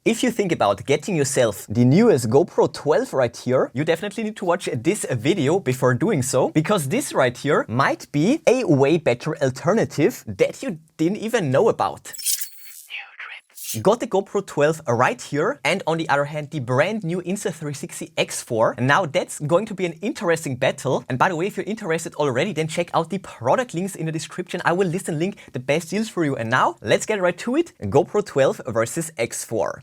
If you think about getting yourself the newest GoPro 12 right here, you definitely need to watch this video before doing so, because this right here might be a way better alternative that you didn't even know about. Got the GoPro 12 right here, and on the other hand the brand new Insta360 X4. Now that's going to be an interesting battle, and by the way, if you're interested already, then check out the product links in the description. I will list and link the best deals for you. And now let's get right to it. GoPro 12 versus X4.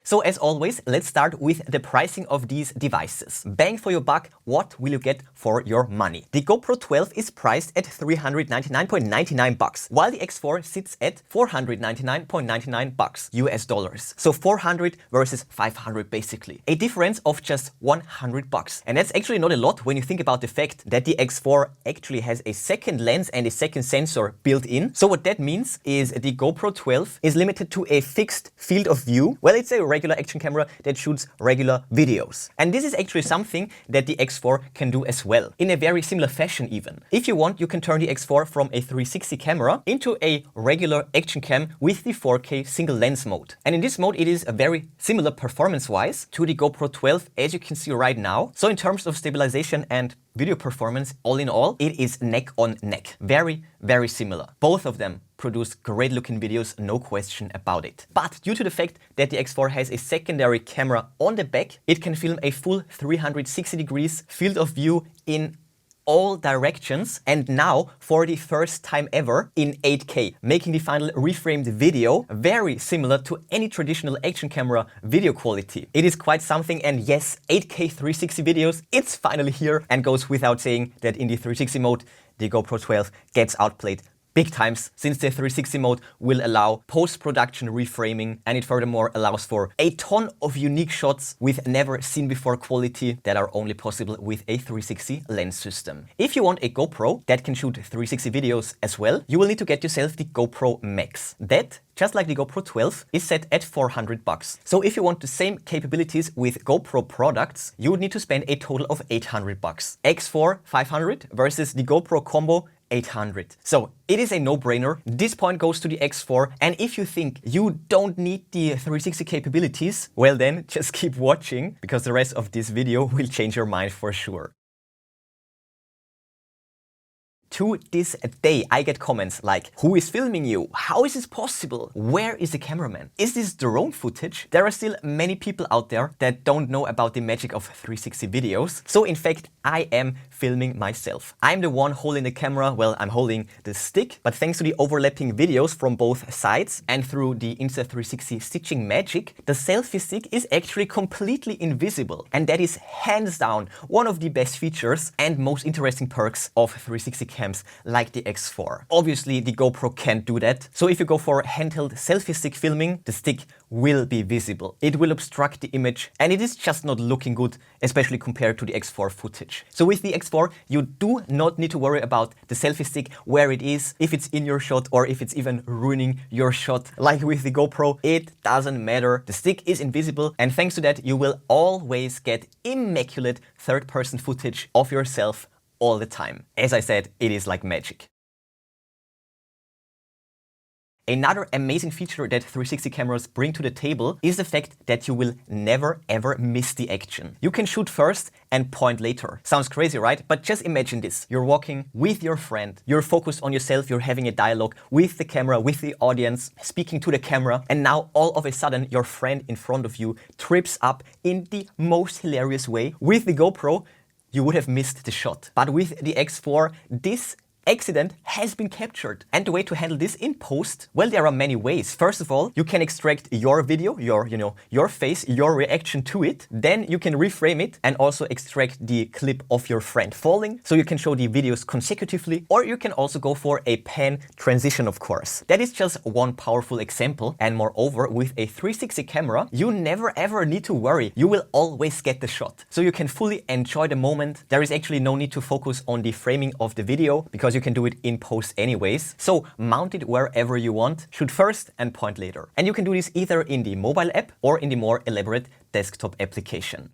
So as always, let's start with the pricing of these devices. Bang for your buck, what will you get for your money? The GoPro 12 is priced at $399.99, while the X4 sits at $499.99 US dollars. So 400 versus 500 basically. A difference of just $100. And that's actually not a lot when you think about the fact that the X4 actually has a second lens and a second sensor built in. So what that means is the GoPro 12 is limited to a fixed field of view. Well, it's a regular action camera that shoots regular videos. And this is actually something that the X4 can do as well, in a very similar fashion even. If you want, you can turn the X4 from a 360 camera into a regular action cam with the 4K single lens mode. And in this mode, it is very similar performance-wise to the GoPro 12, as you can see right now. So in terms of stabilization and video performance, all in all, it is neck on neck. Very, very similar. Both of them produce great looking videos, no question about it. But due to the fact that the X4 has a secondary camera on the back, it can film a full 360 degrees field of view in all directions, and now for the first time ever in 8K, making the final reframed video very similar to any traditional action camera video quality. It is quite something, and yes, 8K 360 videos, it's finally here, and goes without saying that in the 360 mode, the GoPro 12 gets outplayed big times, since the 360 mode will allow post-production reframing, and it furthermore allows for a ton of unique shots with never seen before quality that are only possible with a 360 lens system. If you want a GoPro that can shoot 360 videos as well, you will need to get yourself the GoPro Max. That, just like the GoPro 12, is set at $400. So if you want the same capabilities with GoPro products, you would need to spend a total of $800. X4 500 versus the GoPro combo 800. So it is a no-brainer. This point goes to the X4, and if you think you don't need the 360 capabilities, well then just keep watching, because the rest of this video will change your mind for sure. To this day, I get comments like, who is filming you? How is this possible? Where is the cameraman? Is this drone footage? There are still many people out there that don't know about the magic of 360 videos. So in fact, I am filming myself. I'm the one holding the camera. Well, I'm holding the stick, but thanks to the overlapping videos from both sides and through the Insta360 stitching magic, the selfie stick is actually completely invisible. And that is hands down one of the best features and most interesting perks of 360 cams like the X4. Obviously, the GoPro can't do that. So if you go for handheld selfie stick filming, the stick will be visible. It will obstruct the image, and it is just not looking good, especially compared to the X4 footage. So with the X4, you do not need to worry about the selfie stick, where it is, if it's in your shot, or if it's even ruining your shot. Like with the GoPro, it doesn't matter. The stick is invisible, and thanks to that, you will always get immaculate third-person footage of yourself all the time. As I said, it is like magic. Another amazing feature that 360 cameras bring to the table is the fact that you will never ever miss the action. You can shoot first and point later. Sounds crazy, right? But just imagine this. You're walking with your friend, you're focused on yourself, you're having a dialogue with the camera, with the audience, speaking to the camera, and now all of a sudden your friend in front of you trips up in the most hilarious way. With the GoPro, you would have missed the shot. But with the X4, this accident has been captured. And the way to handle this in post, well, there are many ways. First of all, you can extract your video, your face, your reaction to it. Then you can reframe it and also extract the clip of your friend falling, so you can show the videos consecutively. Or you can also go for a pan transition, of course. That is just one powerful example. And moreover, with a 360 camera, you never ever need to worry. You will always get the shot. So you can fully enjoy the moment. There is actually no need to focus on the framing of the video, because you can do it in post anyways. So mount it wherever you want, shoot first and point later. And you can do this either in the mobile app or in the more elaborate desktop application.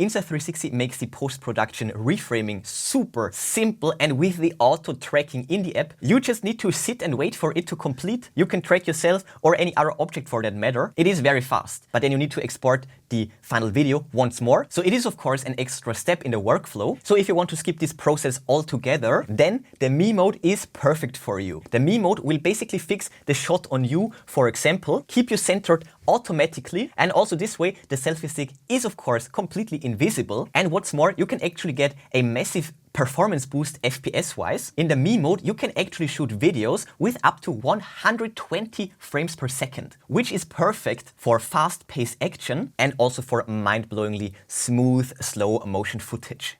Insta360 makes the post-production reframing super simple, and with the auto tracking in the app, you just need to sit and wait for it to complete. You can track yourself or any other object for that matter. It is very fast, but then you need to export the final video once more. So it is of course an extra step in the workflow. So if you want to skip this process altogether, then the me mode is perfect for you. The me mode will basically fix the shot on you, for example, keep you centered automatically, and also this way the selfie stick is of course completely invisible. And what's more, you can actually get a massive performance boost FPS wise. In the me mode, you can actually shoot videos with up to 120 frames per second, which is perfect for fast paced action and also for mind-blowingly smooth, slow motion footage.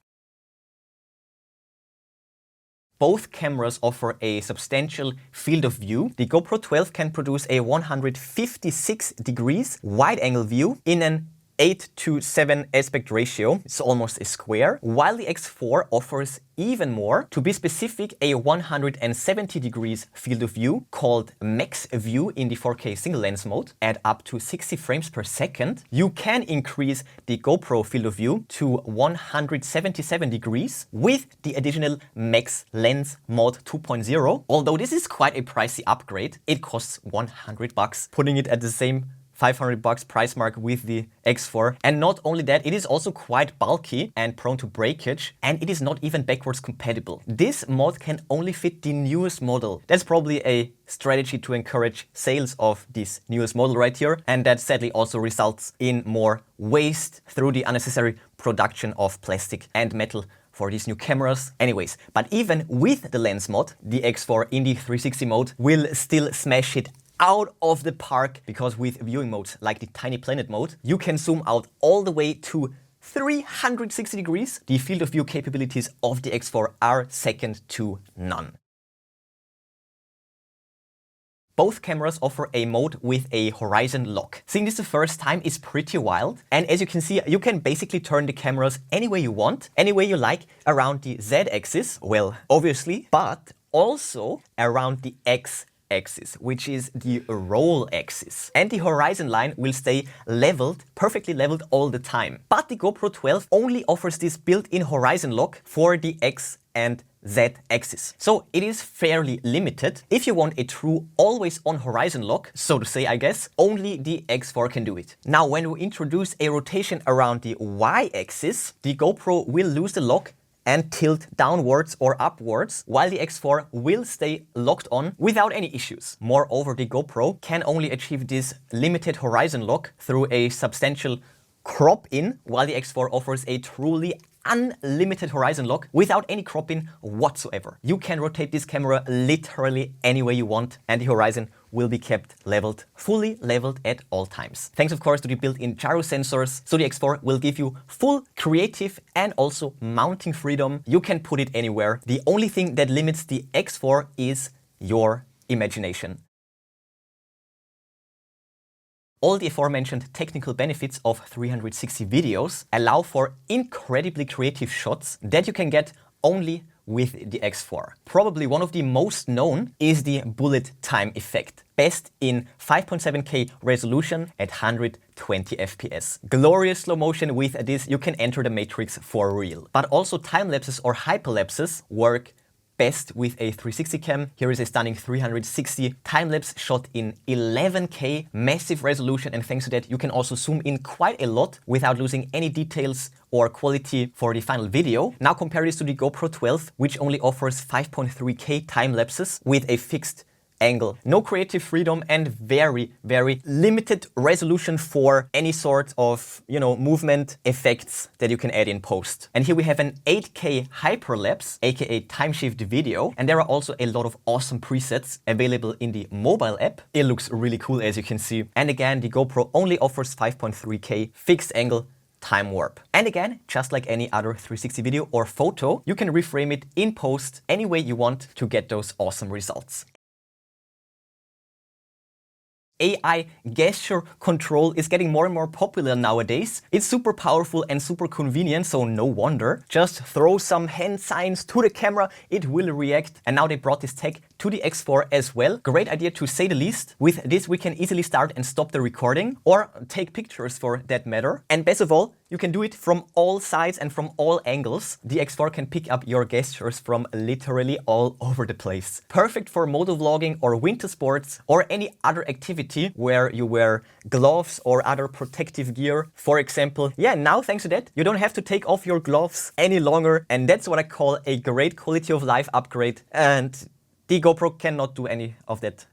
Both cameras offer a substantial field of view. The GoPro 12 can produce a 156 degrees wide-angle view in an 8:7 aspect ratio. It's almost a square, while the X4 offers even more. To be specific, a 170 degrees field of view called max view in the 4K single lens mode at up to 60 frames per second. You can increase the GoPro field of view to 177 degrees with the additional max lens mod 2.0. Although this is quite a pricey upgrade, it costs $100, putting it at the same $500 price mark with the X4. And not only that, it is also quite bulky and prone to breakage, and it is not even backwards compatible. This mod can only fit the newest model. That's probably a strategy to encourage sales of this newest model right here, and that sadly also results in more waste through the unnecessary production of plastic and metal for these new cameras. Anyways, but even with the lens mod, the X4 in the 360 mode will still smash it out of the park, because with viewing modes like the Tiny Planet mode, you can zoom out all the way to 360 degrees. The field of view capabilities of the X4 are second to none. Both cameras offer a mode with a horizon lock. Seeing this the first time is pretty wild. And as you can see, you can basically turn the cameras any way you want, any way you like, around the Z-axis, well, obviously, but also around the X-axis, which is the roll axis. And the horizon line will stay leveled, perfectly leveled all the time. But the GoPro 12 only offers this built-in horizon lock for the X and Z axis. So it is fairly limited. If you want a true always-on horizon lock, so to say, I guess, only the X4 can do it. Now, when we introduce a rotation around the Y axis, the GoPro will lose the lock and tilt downwards or upwards, while the X4 will stay locked on without any issues. Moreover, the GoPro can only achieve this limited horizon lock through a substantial crop in, while the X4 offers a truly unlimited horizon lock without any crop-in whatsoever. You can rotate this camera literally any way you want, and the horizon will be kept leveled, fully leveled at all times. Thanks of course to the built-in gyro sensors, so the X4 will give you full creative and also mounting freedom. You can put it anywhere. The only thing that limits the X4 is your imagination. All the aforementioned technical benefits of 360 videos allow for incredibly creative shots that you can get only with the X4. Probably one of the most known is the bullet time effect, best in 5.7K resolution at 120 FPS. Glorious slow motion. With this, you can enter the matrix for real. But also time lapses or hyperlapses work best with a 360 cam. Here is a stunning 360 time-lapse shot in 11K, massive resolution, and thanks to that you can also zoom in quite a lot without losing any details or quality for the final video. Now compare this to the GoPro 12, which only offers 5.3K time-lapses with a fixed angle. No creative freedom and very, very limited resolution for any sort of, movement effects that you can add in post. And here we have an 8K hyperlapse, aka time shift video. And there are also a lot of awesome presets available in the mobile app. It looks really cool, as you can see. And again, the GoPro only offers 5.3K fixed angle time warp. And again, just like any other 360 video or photo, you can reframe it in post any way you want to get those awesome results. AI gesture control is getting more and more popular nowadays. It's super powerful and super convenient, so no wonder. Just throw some hand signs to the camera, it will react. And now they brought this tech to the X4 as well. Great idea to say the least. With this, we can easily start and stop the recording or take pictures for that matter. And best of all, you can do it from all sides and from all angles. The X4 can pick up your gestures from literally all over the place. Perfect for motovlogging or winter sports or any other activity where you wear gloves or other protective gear. For example, yeah, now thanks to that, you don't have to take off your gloves any longer. And that's what I call a great quality of life upgrade. And the GoPro cannot do any of that.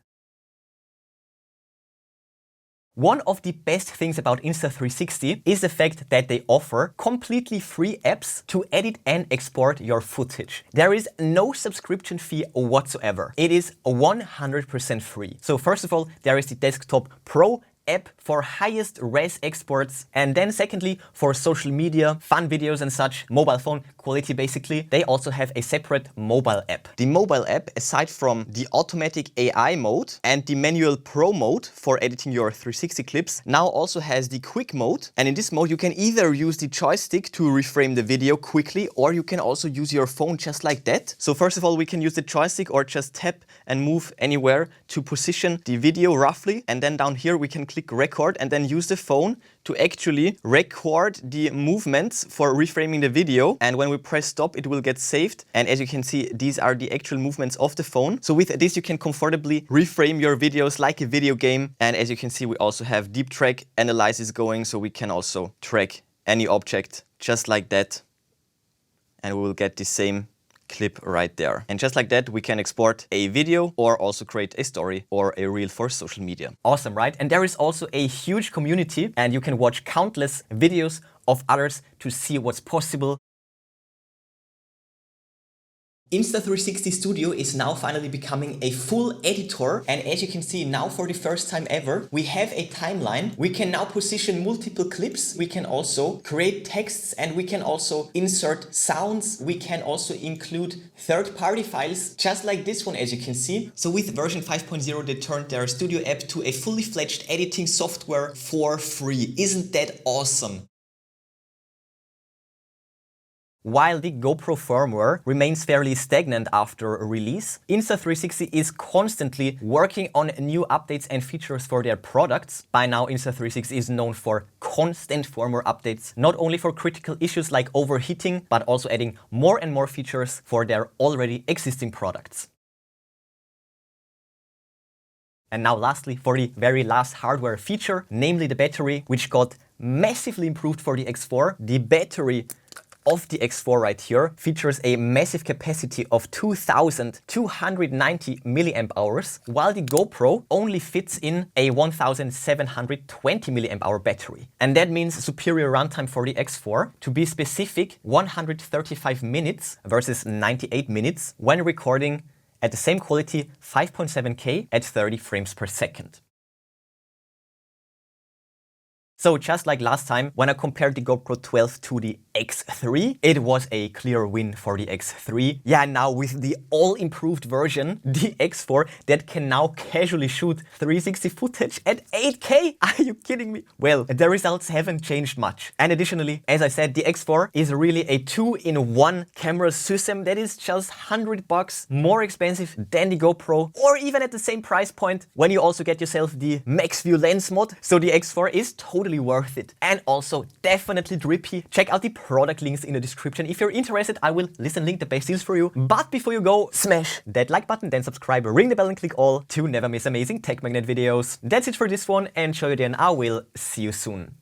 One of the best things about Insta360 is the fact that they offer completely free apps to edit and export your footage. There is no subscription fee whatsoever. It is 100% free. So first of all, there is the Desktop Pro app for highest res exports, and then secondly for social media, fun videos and such, mobile phone quality basically. They also have a separate mobile app. The mobile app, aside from the automatic AI mode and the manual pro mode for editing your 360 clips, now also has the quick mode, and in this mode you can either use the joystick to reframe the video quickly, or you can also use your phone just like that. So first of all, we can use the joystick or just tap and move anywhere to position the video roughly, and then down here we can click record and then use the phone to actually record the movements for reframing the video. And when we press stop, it will get saved. And as you can see, these are the actual movements of the phone. So with this, you can comfortably reframe your videos like a video game. And as you can see, we also have deep track analysis going. So we can also track any object just like that. And we will get the same clip right there. And just like that, we can export a video or also create a story or a reel for social media. Awesome, right? And there is also a huge community, and you can watch countless videos of others to see what's possible. Insta360 Studio is now finally becoming a full editor, and as you can see now, for the first time ever, we have a timeline. We can now position multiple clips, we can also create texts, and we can also insert sounds. We can also include third-party files, just like this one, as you can see. So with version 5.0, they turned their Studio app to a fully fledged editing software for free. Isn't that awesome? While the GoPro firmware remains fairly stagnant after a release, Insta360 is constantly working on new updates and features for their products. By now, Insta360 is known for constant firmware updates, not only for critical issues like overheating, but also adding more and more features for their already existing products. And now lastly, for the very last hardware feature, namely the battery, which got massively improved for the X4. The battery of the X4 right here features a massive capacity of 2,290 milliamp hours, while the GoPro only fits in a 1,720 milliamp hour battery. And that means superior runtime for the X4. To be specific, 135 minutes versus 98 minutes when recording at the same quality 5.7K at 30 frames per second. So just like last time, when I compared the GoPro 12 to the X3, it was a clear win for the X3. Yeah, now with the all-improved version, the X4, that can now casually shoot 360 footage at 8K. Are you kidding me? Well, the results haven't changed much. And additionally, as I said, the X4 is really a 2-in-1 camera system that is just $100 more expensive than the GoPro, or even at the same price point when you also get yourself the max view lens mod. So the X4 is totally worth it, and also definitely drippy. Check out the product links in the description. If you're interested, I will list and link the best deals for you. But before you go, smash that like button, then subscribe, ring the bell and click all to never miss amazing tech magnet videos. That's it for this one, and show you then I will see you soon.